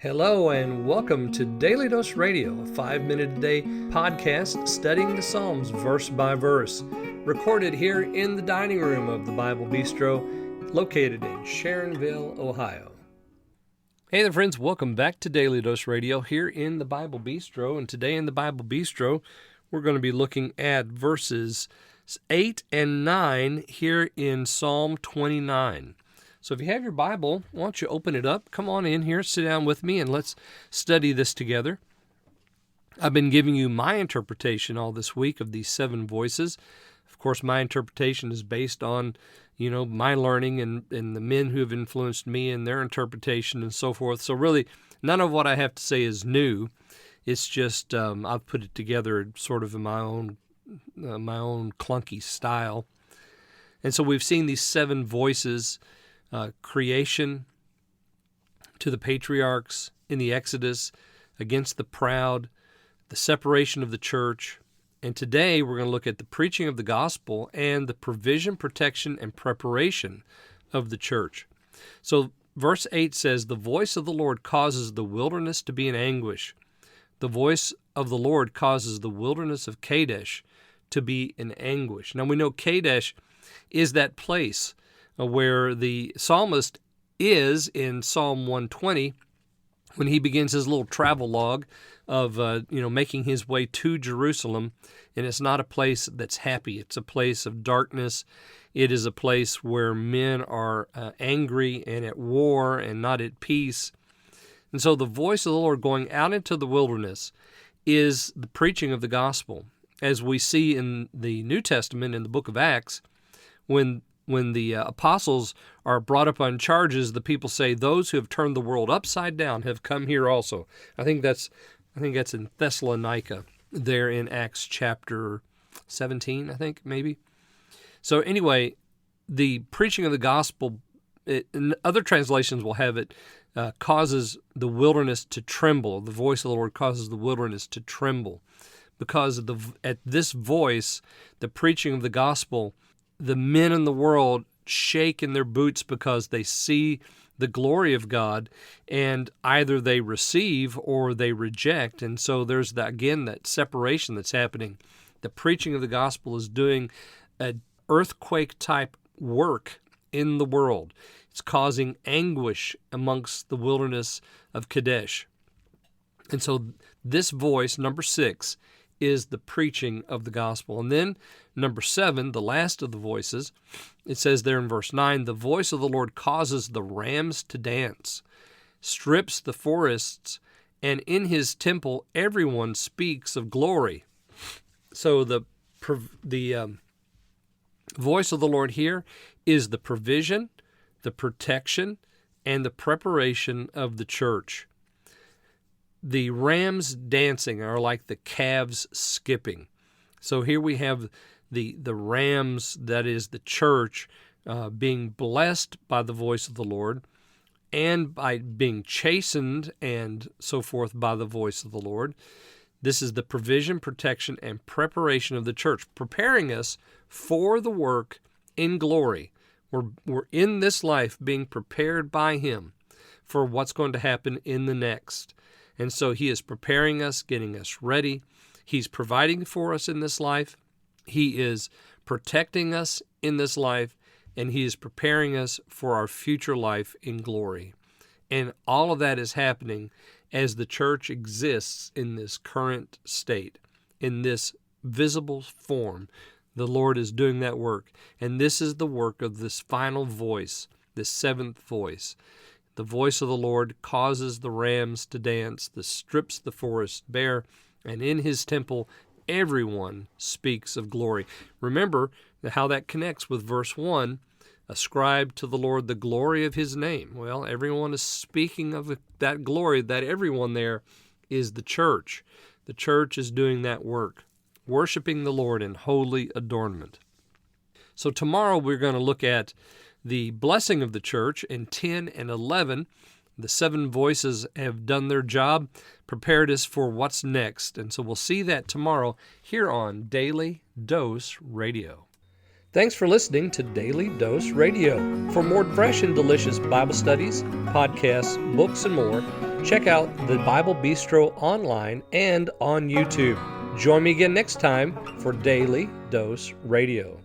Hello and welcome to Daily Dose Radio, a 5-minute-a-day podcast studying the Psalms verse by verse, recorded here in the dining room of the Bible Bistro, located in Sharonville, Ohio. Hey there friends, welcome back to Daily Dose Radio here in the Bible Bistro, and today in the Bible Bistro, we're going to be looking at verses 8 and 9 here in Psalm 29. So if you have your Bible, why don't you open it up? Come on in here, sit down with me, and let's study this together. I've been giving you my interpretation all this week of these 7 voices. Of course, my interpretation is based on, my learning and the men who have influenced me and their interpretation and so forth. So really, none of what I have to say is new. It's just I've put it together sort of in my own clunky style. And so we've seen these 7 voices. Creation, to the patriarchs in the Exodus, against the proud, the separation of the church. And today we're going to look at the preaching of the gospel and the provision, protection, and preparation of the church. So verse 8 says, "The voice of the Lord causes the wilderness to be in anguish. The voice of the Lord causes the wilderness of Kadesh to be in anguish." Now we know Kadesh is that place where the psalmist is in Psalm 120 when he begins his little travel log of making his way to Jerusalem. And it's not a place that's happy. It's a place of darkness. It is a place where men are angry and at war and not at peace. And so the voice of the Lord going out into the wilderness is the preaching of the gospel. As we see in the New Testament in the book of Acts, when the apostles are brought up on charges, the people say, "Those who have turned the world upside down have come here also." I think that's in Thessalonica, there in Acts chapter 17, I think, maybe. So anyway, the preaching of the gospel, in other translations will have it, causes the wilderness to tremble. The voice of the Lord causes the wilderness to tremble. Because at this voice, the preaching of the gospel, the men in the world shake in their boots because they see the glory of God, and either they receive or they reject. And so there's that separation that's happening. The preaching of the gospel is doing an earthquake-type work in the world. It's causing anguish amongst the wilderness of Kadesh. And so this voice, number 6, is the preaching of the gospel. And then number 7, the last of the voices, it says there in verse 9, "The voice of the Lord causes the rams to dance, strips the forests, and in his temple everyone speaks of glory." So the voice of the Lord here is the provision, the protection, and the preparation of the church. The rams dancing are like the calves skipping. So here we have the rams, that is the church, being blessed by the voice of the Lord and by being chastened and so forth by the voice of the Lord. This is the provision, protection, and preparation of the church, preparing us for the work in glory. We're in this life being prepared by Him for what's going to happen in the next. And so He is preparing us, getting us ready. He's providing for us in this life. He is protecting us in this life, and He is preparing us for our future life in glory. And all of that is happening as the church exists in this current state, in this visible form. The Lord is doing that work. And this is the work of this final voice, this 7th voice. The voice of the Lord causes the rams to dance, strips the forest bare, and in His temple everyone speaks of glory. Remember how that connects with verse 1, "Ascribe to the Lord the glory of His name." Well, everyone is speaking of that glory. That everyone there is the church. The church is doing that work, worshiping the Lord in holy adornment. So tomorrow we're going to look at the blessing of the church in 10 and 11. The 7 voices have done their job, prepared us for what's next. And so we'll see that tomorrow here on Daily Dose Radio. Thanks for listening to Daily Dose Radio. For more fresh and delicious Bible studies, podcasts, books, and more, Check out the Bible Bistro online and on YouTube. Join me again next time for Daily Dose Radio.